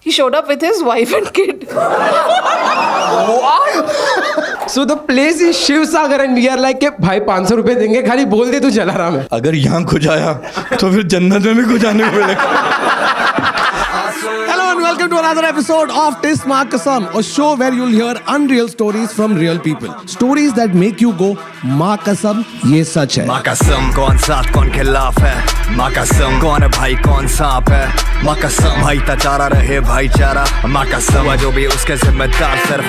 He showed up with his wife and kid. So the place is Shiv Sagar and we are like कि भाई 500 रुपए देंगे खाली बोल दे तू चला रहा मैं. अगर यहाँ खुद आया तो फिर जन्नत में भी खुद आने को मिलेगा. Hello and welcome to another episode of Tis Maa Kasam, a show where you'll hear unreal stories from real people. Stories that make you go, Maa Kasam, ye sach hai. माँ कसम कौन साथ कौन खिलाफ है. माँ कसम कौन है भाई कौन सांप है. माँ कसम भाईचारा रहे भाईचारा. माँ कसम जो भी उसके जिम्मेदार सिर्फ.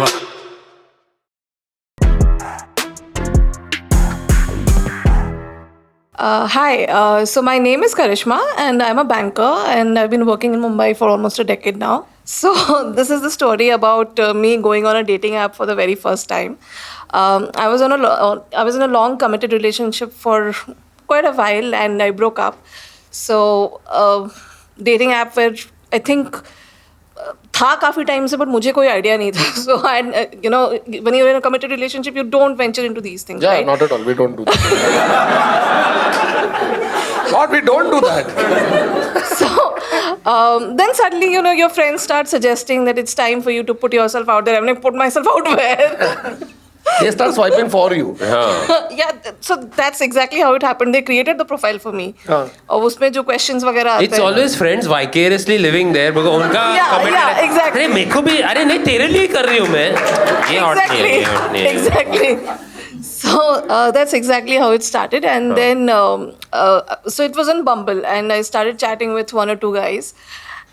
Hi, so my name is Karishma and I'm a banker and I've been working in Mumbai for almost a decade now. So this is the story about me going on a dating app for the very first time. I was in a long committed relationship for quite a while and I broke up. So dating app where I think था काफ़ी time से, but मुझे कोई idea नहीं था. So you know, when you're in a committed relationship, you don't venture into these things, Yeah, right? not at all. We don't do that. What? We don't do that. So then suddenly, you know, your friends start suggesting that it's time for you to put yourself out there. I'm like, put myself out where? They start swiping for you. Yeah, so that's exactly how it happened. They created the profile for me. और उसमें जो questions वगैरह आते It's हैं. always friends vicariously living there because उनका Yeah, exactly. अरे मेरे को भी अरे नहीं तेरे लिए कर रही हूँ मैं. ये hot नहीं है, ये hot नहीं है. Exactly. So that's exactly how it started, and then so it was on Bumble, and I started chatting with one or two guys,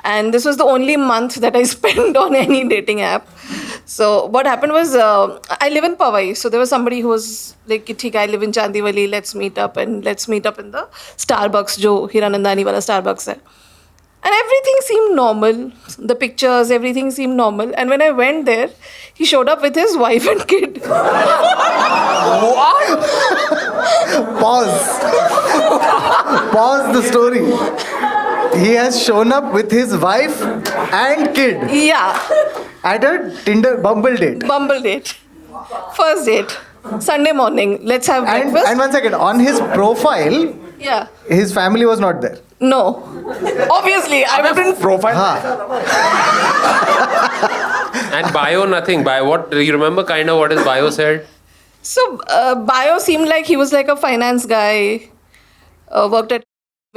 and this was the only month that I spent on any dating app. So what happened was I live in Powai, so there was somebody who was like, "ठीक है, I live in Chandivali, let's meet up in the Starbucks, जो हीरानंदानी वाला Starbucks है." And everything seemed normal. The pictures, everything seemed normal. And when I went there, he showed up with his wife and kid. Pause the story. He has shown up with his wife and kid Yeah, at a Bumble date. Bumble date. First date. Sunday morning. Let's have And breakfast. 1 second, on his profile, Yeah. his family was not there. No. Obviously, I wouldn't. Profile. And bio nothing. Bio what you remember kind of what his bio said? So, bio seemed like he was like a finance guy. Worked at,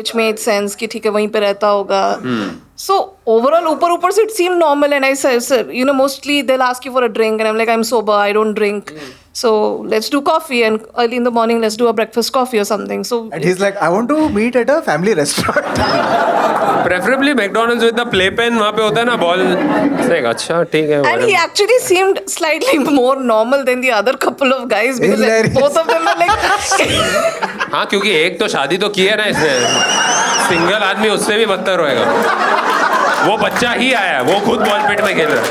which made sense कि ठीक है वहीं पे रहता होगा. So overall, ऊपर से it seemed normal, and I said, you know, mostly they'll ask you for a drink, and I'm like, I'm sober, I don't drink. So let's do coffee, and early in the morning, let's do a breakfast coffee or something. So And he's like, I want to meet at a family restaurant. Preferably McDonald's with the playpen वहाँ पे होता है ना ball. Like अच्छा ठीक है. and he actually seemed slightly more normal than the other couple of guys because like, Hilarious. both of them were like. हाँ क्योंकि एक तो शादी तो की है ना इसने. सिंगल आदमी उससे भी बदतर होएगा. वो बच्चा ही आया है, वो खुद बॉल पिट में खेल रहा है.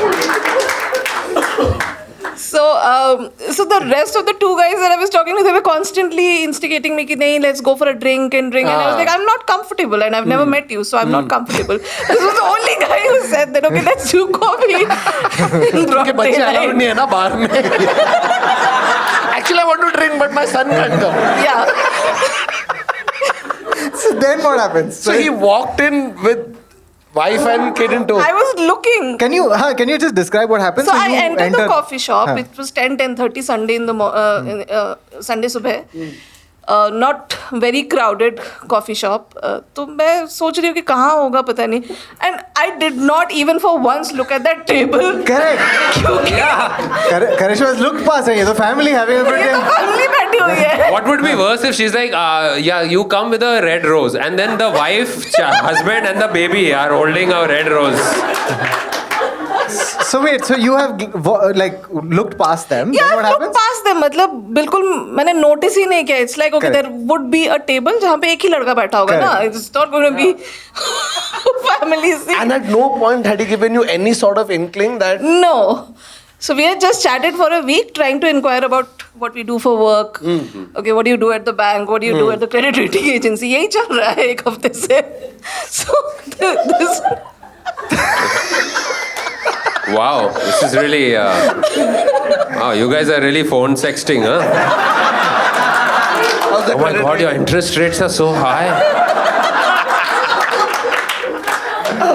So the rest of the two guys that I was talking to, they were constantly instigating me कि नहीं, let's go for a drink. And I was like, I'm not comfortable, and I've never met you, so I'm not comfortable. This was the only guy who said that, okay, let's do coffee. के बच्चे allowed नहीं है ना बाहर में. Actually, I want to drink, but my son can't come. Yeah. So then what happens? So he walked in with wife and kid in tow. I was looking. Can you just describe what happens? So I you entered the coffee shop. Huh. It was 10:30 Sunday in the Sunday सुबह. Not very crowded coffee shop. तो मैं सोच रही हूँ कि कहाँ होगा पता नहीं. And I did not even for once look at that table. Correct. Karishma's looked past है, ये तो family having a good ये तो time. family बैठी हुई है. What would be worse if she's like, yeah, you come with a red rose, and then the wife, husband, and the baby are holding a red rose. So wait, so you have like looked past them. Yeah, Then what I looked happens? past them. मतलब बिल्कुल मैंने notice ही नहीं किया. It's like okay, Correct. there would be a table जहाँ पे एक ही लड़का बैठा होगा ना. Correct. It's not going to be family scene. And at no point had he given you any sort of inkling that No. So we had just chatted for a week trying to inquire about what we do for work. Okay, what do you do at the bank? What do you do at the credit rating agency? यही चल रहा है एक हफ्ते से. So this. Wow, this is really. Wow, you guys are really phone sexting, huh? Oh my God, your interest rates are so high.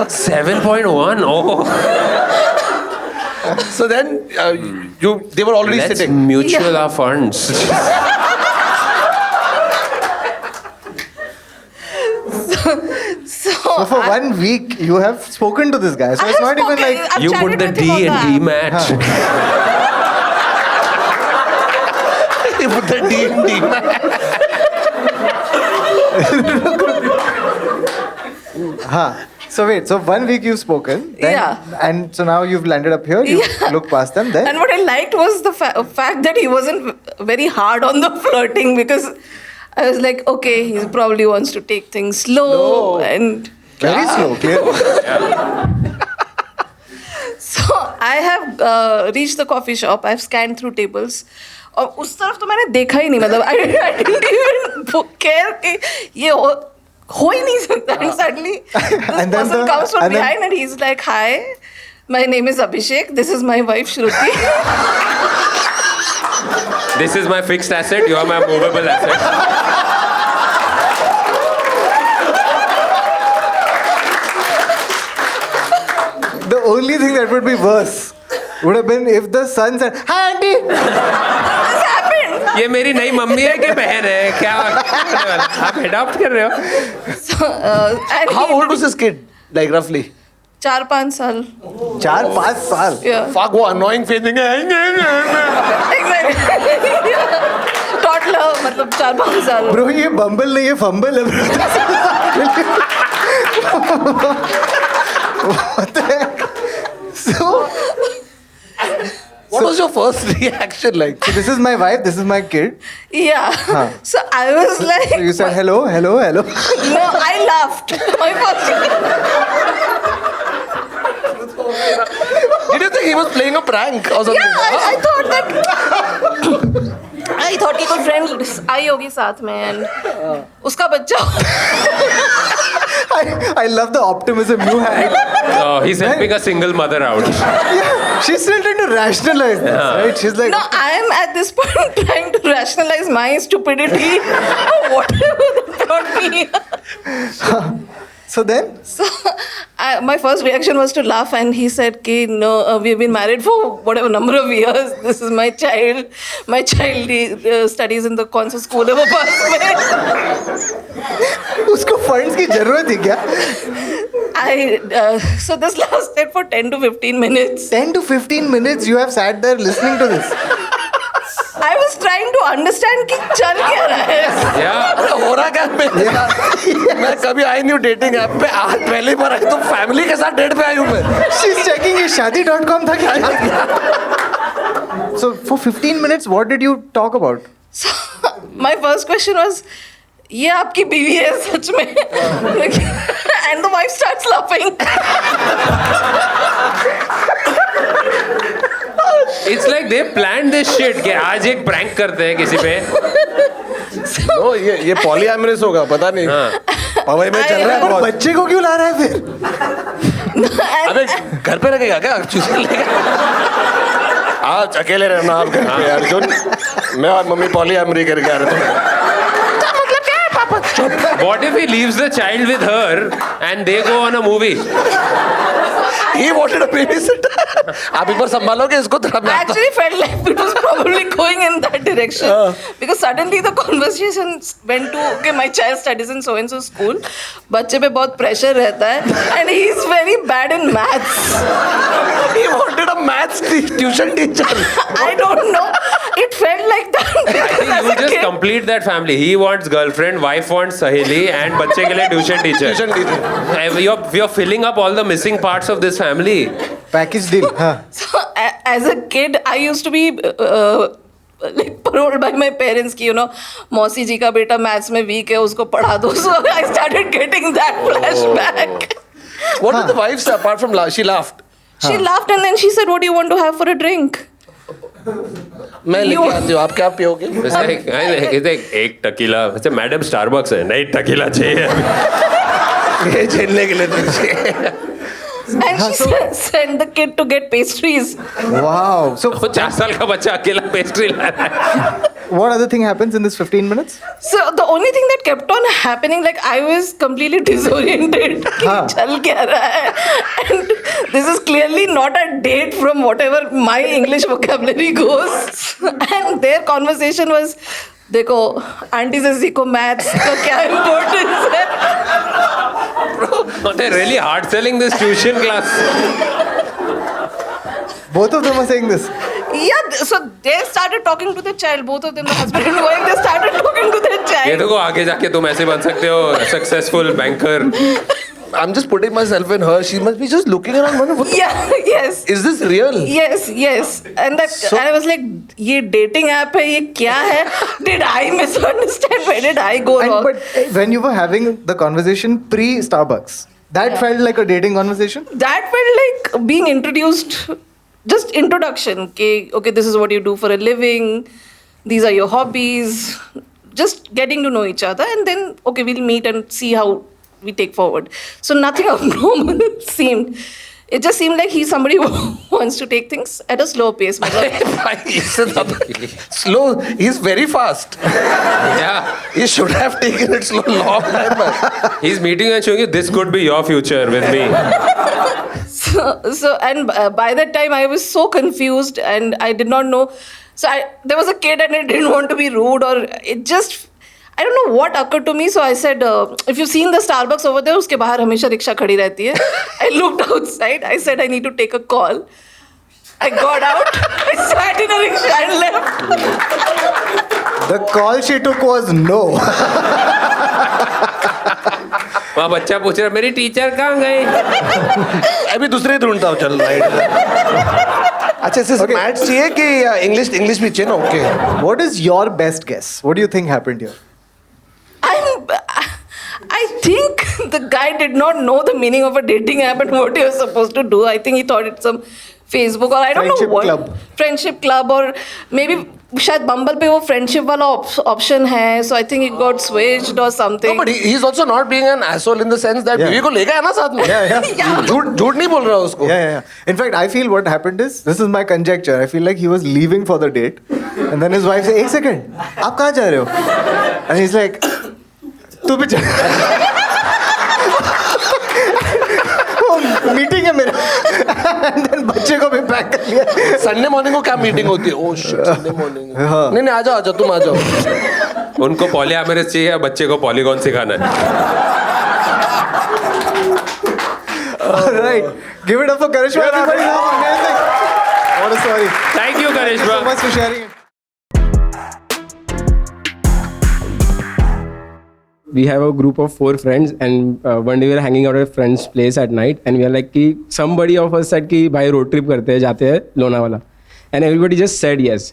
7.1. Oh, So then they were already let's sitting. mutual our funds. So for 1 week, you have spoken to this guy. So it's not even like. You put the D in D-match. You put the D in D. So wait, so 1 week you've spoken. Then, Yeah. And so now you've landed up here. You look past them. Then. And what I liked was the fact that he wasn't very hard on the flirting, because I was like, okay, he probably wants to take things slow. And Very slow, clear. so I have reached the coffee shop. I've scanned through tables. और उस तरफ तो मैंने देखा ही नहीं, मतलब I didn't even care कि ये हो ही नहीं सकता. And suddenly this And then person comes from and then- behind and he's like, hi, my name is Abhishek. This is my wife Shruti. This is my fixed asset. You are my movable asset. The only thing that would be worse would have been if the son said, "Hi, auntie." This happened. ये मेरी नई mummy है कि बहन है? क्या आप adopt कर रहे हो? And How he- old was this kid? Like roughly? 4-5 साल. 4-5 साल. Yeah. Fuck, वो annoying feeling है. Exactly. Toddler, मतलब 4-5 साल. Bro, ये bumble नहीं है, fumble है. What the heck? So What was your first reaction like? this is my wife, this is my kid. Yeah. So I was like, So you said hello, hello, hello. no, I laughed. My first. Did you think he was playing a prank or something? Yeah, I thought that. I thought कि कोई friend आई होगी साथ में and उसका बच्चा. I love the optimism you had. Oh, he's helping a single mother out. Yeah, she's still trying to rationalize this, right? She's like, No, I am at this point trying to rationalize my stupidity or whatever that brought me here. so then? So my first reaction was to laugh, and he said, "Ki no, we've been married for whatever number of years. This is my child. My child studies in the कौन सा school है वो पास में." उसको funds की जरूरत थी क्या? So this lasted for 10 to 15 minutes. 10 to 15 minutes you have sat there listening to this. I was trying to understand कि चल क्या रहा है. Yeah. हो रहा क्या मेरे साथ? मैं कभी आई नहीं हूँ डेटिंग ऐप पे, आज पहली बार आई तो फैमिली के साथ डेट पे आई हूँ मैं. She's checking ये शादी.com था क्या? So for 15 minutes what did you talk about? So my first question was, ये आपकी बीवी है सच में? And the wife starts laughing. It's like they planned this shit कि आज एक prank करते हैं किसी पे. No, ये polyamorous होगा, पता नहीं. पवई में चल रहा है और बहुत. बच्चे को क्यों ला रहा है फिर? अबे घर पे रखेगा क्या? चूसे लेगा. आज अकेले रहना आप घर पे अर्जुन. मैं और मम्मी पॉलीएमरी करके आ रहे थे. What if he leaves the child with her and they go on a movie? He wanted a babysitter. आप एक बार संभालोगे इसको थोड़ा I actually felt like it was probably going in that direction because suddenly the conversation went to, okay, my child studies in so and so school. बच्चे पे बहुत pressure रहता है and he's very bad in maths. He wanted a maths tuition teacher. I don't know. It felt like that. I think you just complete that family. He wants girlfriend, wife wants Saheli, and बच्चे के लिए tuition teacher. Tuition teacher. You're filling up all the missing parts of this family. Package deal. हाँ. So, as a kid, I used to be like paroled by my parents कि मौसी जी का बेटा maths में week है उसको पढ़ा दो. So I started getting that flashback. What did the wife say apart from she laughed? She laughed and then she said, "What do you want to have for a drink?" मैं लेके आती हूँ. आप क्या पियोगे? एक टकीला. अच्छा madam Starbucks है. नहीं टकीला चाहिए. ये झेलने के लिए तुझे. And And she sent the kid to get pastries. Wow. So, वो 4 साल का बच्चा अकेला पेस्ट्री ला रहा है. what other thing happens in this 15 minutes? So the only thing that kept on happening, like I was completely disoriented. कि चल क्या रहा है? And this is clearly not a date from whatever my English vocabulary goes. And their conversation was, देखो aunty से सीखो maths का क्या इम्पोर्टेंस है. They're really hard selling this tuition class. Both of them are saying this. Yeah, so they started talking to the child. Both of them, the husband and wife, they started talking to their ये child. देखो आगे जाके तुम ऐसे बन सकते हो successful banker. I'm just putting myself in her. She must be just looking around. wondering, What Yeah, yes. is this real? Yes. And and I was like, ये dating app है, ये क्या है? Did I misunderstand? Where did I go And, wrong? but when you were having the conversation pre-Starbucks, that felt like a dating conversation? That felt like being introduced, just introduction. Okay, this is what you do for a living. These are your hobbies. Just getting to know each other, and then okay, we'll meet and see how we take forward. So nothing abnormal seemed. It just seemed like he's somebody who wants to take things at a slow pace. Slow. He's very fast. Yeah, He should have taken it slow long time back. he's meeting and showing you this could be your future with me. And by that time I was so confused and I did not know. So there was a kid and I didn't want to be rude, or it just, I don't know what occurred to me. So I said, if you've seen the Starbucks over there, उसके बाहर हमेशा rickshaw खड़ी रहती है. I looked outside. I said, I need to take a call. I got out. I sat in a rickshaw and left. The call she took was no. वहाँ बच्चा पूछ रहा मेरी टीचर कहाँ गई. अभी दूसरे ढूंढता हूँ चल राइट. अच्छा इससे मैथ्स चाहिए कि इंग्लिश भी चाहिए ना. Okay. What is your best guess? What do you think happened here? I think the guy did not know the meaning of a dating app and what he was supposed to do. I think he thought it's some Facebook or I don't Friendship know what. club. Friendship club or maybe शायद Bumble पे वो friendship वाला option है. So I think it got switched or something. No, but he's also not being an asshole in the sense that Yeah. बीवी को लेगा है ना साथ में. Yeah. झूठ नहीं बोल रहा उसको. Yeah. In fact, I feel what happened is, this is my conjecture. I feel like he was leaving for the date, and then his wife said, "एक second, आप कहाँ जा रहे हो?" And he's like, "तू भी चल." मीटिंग है मेरा. And then बच्चे को भी पैक कर लिया. संडे मॉर्निंग को क्या मीटिंग होती है? Oh shit Sunday morning. नहीं आ जाओ तुम आ जाओ. उनको पॉलीएमोरस चाहिए, बच्चे को पॉलीगॉन सिखाना है. All right, give it up for Karishma. Everybody, amazing. What a story. Thank you, Karishma. So much for sharing it. We have a group of 4 friends, and one day we were hanging out at a friend's place at night, and we are like कि somebody of us said कि भाई road trip करते हैं, जाते हैं Lonavala, and everybody just said yes.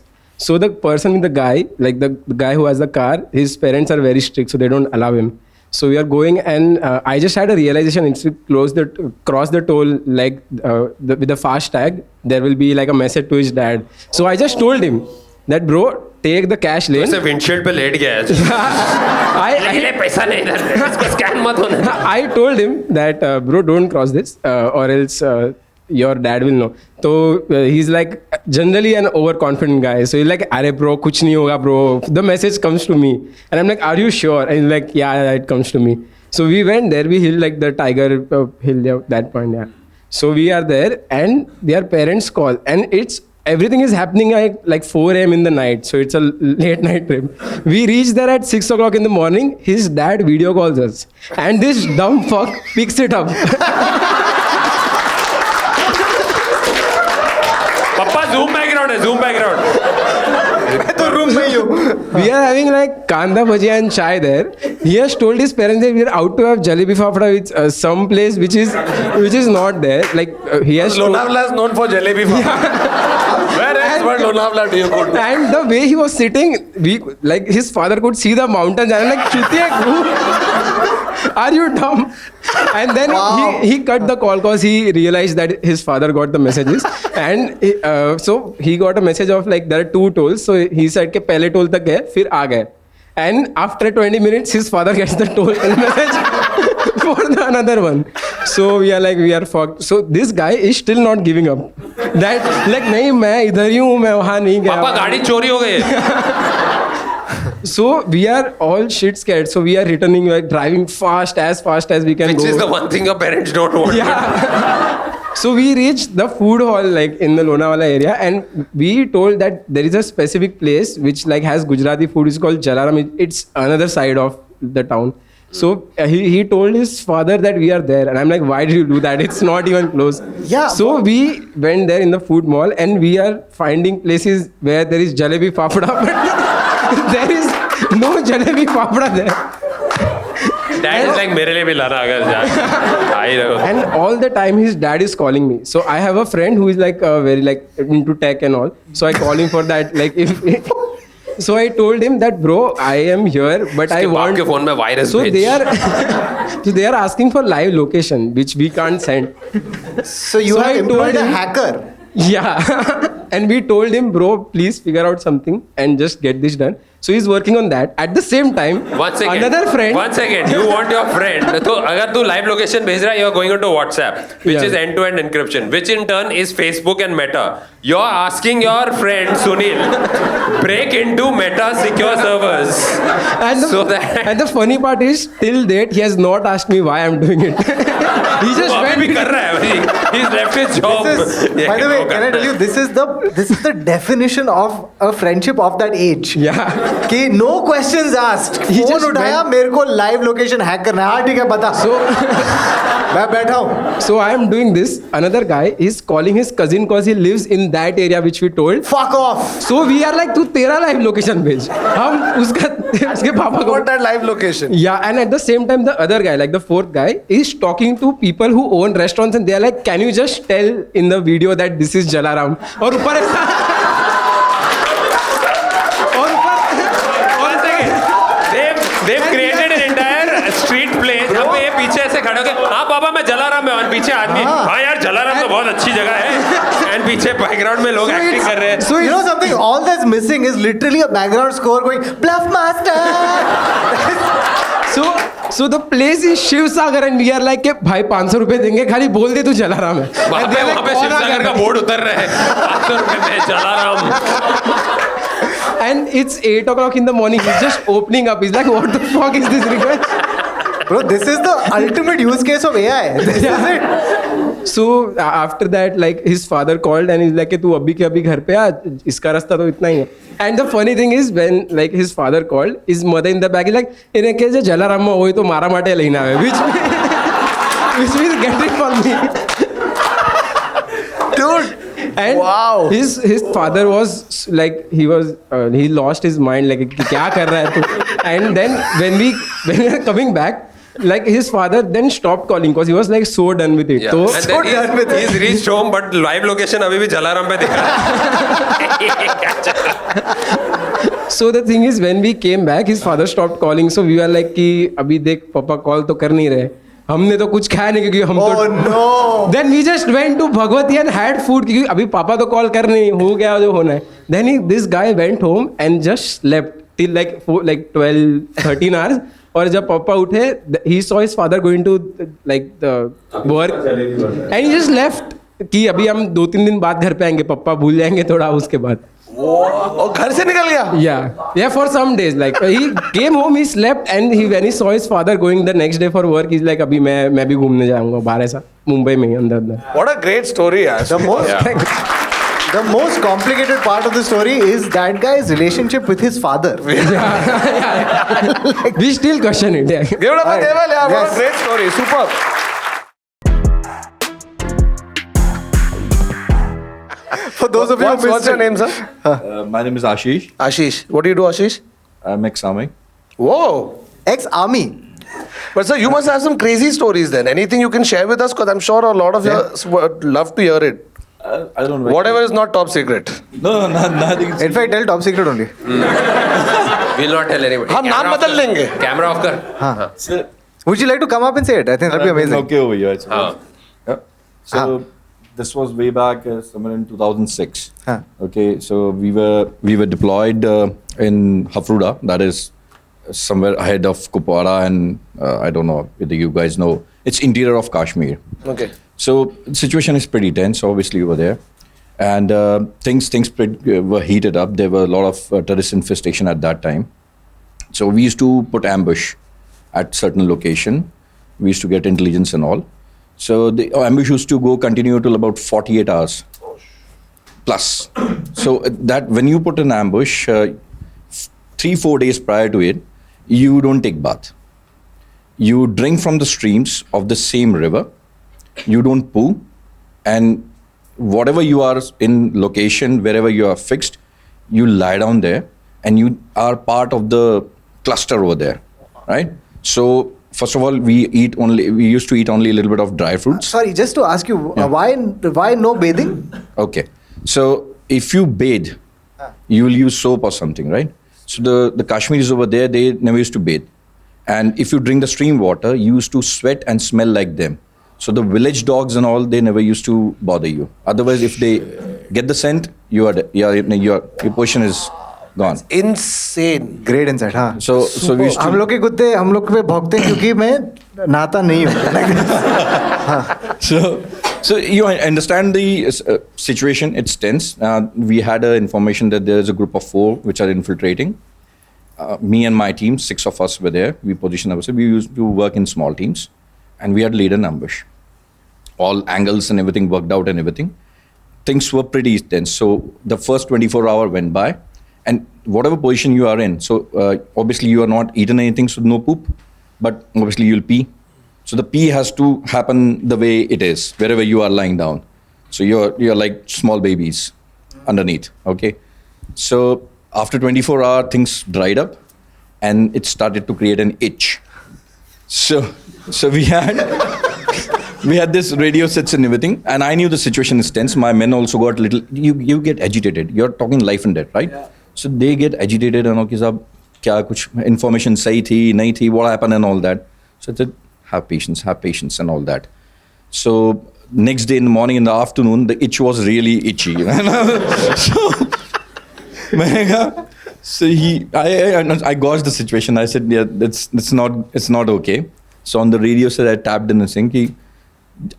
So the person with the guy, like the guy who has the car, his parents are very strict, so they don't allow him. So we are going, and I just had a realization. It's to cross the toll, like with the fast tag, there will be like a message to his dad. So I just told him that bro, take the cash lane. वैसे windshield पे late गया है. ले पैसा नहीं इधर, इसको scan मत होने. I told him that bro, don't cross this, or else your dad will know. So he's like generally an overconfident guy. So he's like, "अरे bro, कुछ नहीं होगा bro." The message comes to me, and I'm like, "Are you sure?" And he's like, "Yeah, it comes to me." So we went there. We hit like the Tiger Hill, that point, yeah. So we are there, and their parents call, and everything is happening like 4 a.m. in the night. So it's a late night trip. We reach there at 6 o'clock in the morning. His dad video calls us. And this dumb fuck picks it up. Papa zoom background है, zoom background. तो room में ही हूँ. We are having like kanda bhajia and chai there. He has told his parents that we are out to have jalebi fafda with some place which is not there. Like he has told, Lonavala is known for jalebi. Where else but Lonavala do you go to? and the way he was sitting, like his father could see the mountains, and I'm like, "Chutiya, are you dumb?" And then he cut the call because he realized that his father got the messages, and so he got a message of like there are 2 tolls. So he said कि पहले toll तक गए, फिर आ गए. And after 20 minutes, his father gets the toll message for the another one. So we are fucked. So this guy is still not giving up. That like नहीं मैं इधर ही हूँ मैं वहाँ नहीं गया. पापा गाड़ी चोरी हो गई है. So we are all shit scared. So we are returning, like driving fast as we can Which go. is the one thing your parents don't want. Yeah. So we reached the food hall like in the Lonavala area, and we told that there is a specific place which like has Gujarati food. It's called Jalaram. It's another side of the town. So he told his father that we are there, and I'm like, why did you do that? It's not even close. Yeah. So we went there in the food mall, and we are finding places where there is jalebi fafda, but there is no jalebi fafda there. Dad is like मेरे लिए भी लाना अगर जा ही रहो. And all the time his dad is calling me. So I have a friend who is like very like into tech and all. So I call him for that. Like if so I told him that bro, I am here, but I उसके बाप want. के phone में virus So भेज. they are so they are asking for live location, which we can't send. So you So have I told employed a him- hacker. Yeah. And we told him, bro, please figure out something and just get this done. So he's working on that. At the same time, One second. another friend. One second. You want your friend. तो अगर तू live location भेज रहा है, you're going into WhatsApp, which Yeah. is end-to-end encryption, which in turn is Facebook and Meta. You're asking your friend Sunil break into Meta secure servers. And the, So that- and the funny part is, till date, he has not asked me why I'm doing it. He just वो अभी भी went. कर रहा है भाई. He's left his job. This is, ये by the way, वो can I करता tell you, है. this is the definition of a friendship of that age. Yeah. कि no questions asked. He phone just उठाया, went- मेरे को live location hack करना है. हाँ ठीक है बता. So, मैं बैठा हूँ. so I am doing this. Another guy is calling his cousin because he lives in that area which we told. Fuck off. So we are like, तू तेरा live location भेज. हम उसका उसके पापा को. What that live location? Yeah, and at the same time, the other guy, like the fourth guy, is talking to people who own restaurants, and they are like, "Can you just tell in the video that this is Jalaram?" और ऊपर ऐसा. और ऊपर. One second. They've created an entire street place. अब ये पीछे ऐसे खड़े होके हाँ पापा मैं जलाराम में और पीछे आदमी हाँ यार जलाराम तो बहुत अच्छी जगह है एंड पीछे बैकग्राउंड में लोग एक्टिंग कर रहे हैं. So You know something? All that's missing is literally a background score going Bluff Master. So the place is Shiv Sagar, and we are like कि भाई 500 रुपए देंगे खाली बोल दे तू जलाराम है. वहाँ And they are पे like, शिव "कौन आ सागर गया?" का बोर्ड उतर रहे हैं 500 रुपए में Jalaram. And it's 8 o'clock in the morning. He's just opening up. He's like, what the fuck is this request? Bro, this is the ultimate use case of AI. This is it. So after that, like his father called and he's like, कि तू अभी के अभी घर पे आ, इसका रास्ता तो इतना ही है. And the funny thing is when like his father called, his mother in the back is like, इन्हें क्या जो जलाराम में होई तो मारा माटे लेना है, which means get it for me. Dude. And Wow. his father was like he lost his mind like कि क्या कर रहा है तू. And then when we are coming back, like his father then stopped calling because he was like so done with it. Yeah. So And then he's reached home but live location अभी भी जलाराम पे दिख रहा है. So the thing is, when we came back, his father stopped calling. So we were like कि अभी देख पापा कॉल तो कर नहीं रहे. हमने तो कुछ खाया नहीं क्योंकि हम Oh तो. no. Then we just went to Bhagwati and had food क्योंकि अभी पापा तो कॉल कर नहीं हो गया जो होना है. Then this guy went home and just slept till like 12-13 hours. और जब पापा उठे, he saw his father going to like the work and he just left कि अभी हम 2-3 दिन बाद घर पे आएंगे, पापा भूल जाएंगे थोड़ा उसके बाद. और घर से निकल गया. Yeah, for some days. Like he came home, he slept, and when he saw his father going the next day for work, he's like, अभी मैं भी घूमने जाऊँगा बाहर ऐसा मुंबई में ही अंदर. What a great story यार. The most complicated part of the story is that guy's relationship with his father. We still question it. Yeah. Give it up for Deval यार. What Yes. a great story. Super. For those of you who What's your name, sir? My name is Ashish. Ashish. What do you do, Ashish? I'm ex-army. Whoa. ex-army. But sir, you must have some crazy stories then. Anything you can share with us? Because I'm sure a lot of us would love to hear it. I don't know. Whatever is not top secret. No, nothing. In fact, tell top secret only. Will not tell anybody. हम नाम बदल लेंगे. Camera off कर. Sir, Would you like to come up and say it? I think that'll be amazing. Okay over here. It's हाँ. Yeah. So this was way back somewhere in 2006. Huh. Okay, so we were deployed in Hafruda, that is somewhere ahead of Kupwara, and I don't know whether you guys know. It's interior of Kashmir. Okay. So the situation is pretty tense, obviously, over there. And things were heated up. There were a lot of terrorist infestation at that time. So we used to put ambush at certain location. We used to get intelligence and all. So the ambush used to continue till about 48 hours plus. So that when you put an ambush, 3-4 days prior to it, you don't take bath. You drink from the streams of the same river. You don't poo. And whatever you are in location, wherever you are fixed, you lie down there and you are part of the cluster over there, right? So first of all, we used to eat only a little bit of dry fruits. Sorry, just to ask you, why no bathing? Okay. So if you bathe, you will use soap or something, right? So the Kashmiris over there, they never used to bathe. And if you drink the stream water, you used to sweat and smell like them. So the village dogs and all, they never used to bother you. Otherwise, if they get the scent, your position is gone. Insane. Great insight, हाँ. So we used to. हम लोग के कुत्ते हम लोग पे भौंकते हैं क्योंकि मैं नहाता नहीं हूँ. So you understand the situation. It's tense. We had information that there is a group of 4 which are infiltrating. Me and my team, 6 of us were there. We positioned ourselves. We used to work in small teams, and we had laid an ambush. All angles and everything worked out and everything. Things were pretty tense. So the first 24 hours went by, and whatever position you are in, so obviously you are not eating anything, so no poop, but obviously you'll pee. So the pee has to happen the way it is, wherever you are lying down. So you're like small babies underneath, okay? So after 24 hours, things dried up, and it started to create an itch. So we had this radio sets and everything, and I knew the situation is tense. My men also got little. You get agitated. You're talking life and death, right? Yeah. So they get agitated and okay, sab, kya kuch information sahi thi, nahi thi, what happened and all that. So I said, have patience and all that. So next day in the morning, in the afternoon, the itch was really itchy. So I gauged the situation. I said, yeah, it's not okay. So on the radio said, I tapped in and saying कि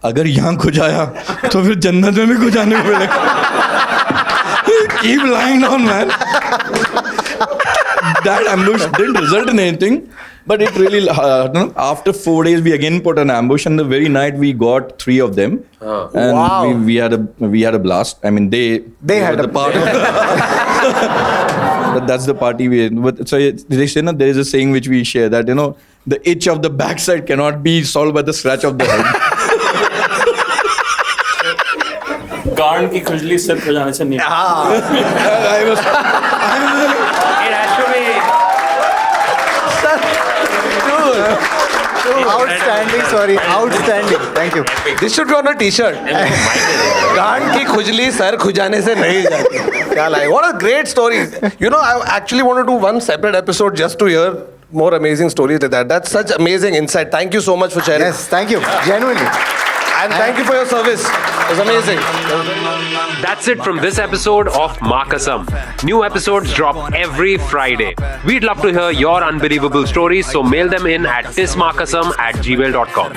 अगर यहाँ को जाया तो फिर जन्नत में भी को जाने को मिलेगा. Keep lying down, man. That ambush didn't result in anything, but it really after 4 days we again put an ambush, and the very night we got 3 of them, and wow. we had a blast. I mean they had the part. But that's the party we. But so they say, there is a saying which we share that the itch of the backside cannot be solved by the scratch of the head. गांड की खुजली सिर खुजाने से नहीं. Outstanding. Thank you. This should be on a t-shirt. गांड की खुजली sir खुजाने से नहीं जाती. क्या लाए? What a great story. I actually want to do one separate episode just to hear more amazing stories like that. That's such amazing insight. Thank you so much for sharing. Yes, thank you. Genuinely. And thank you for your service. It was amazing. That's it from this episode of Maa Kasam. New episodes drop every Friday. We'd love to hear your unbelievable stories, so mail them in at thismaakasam@gmail.com.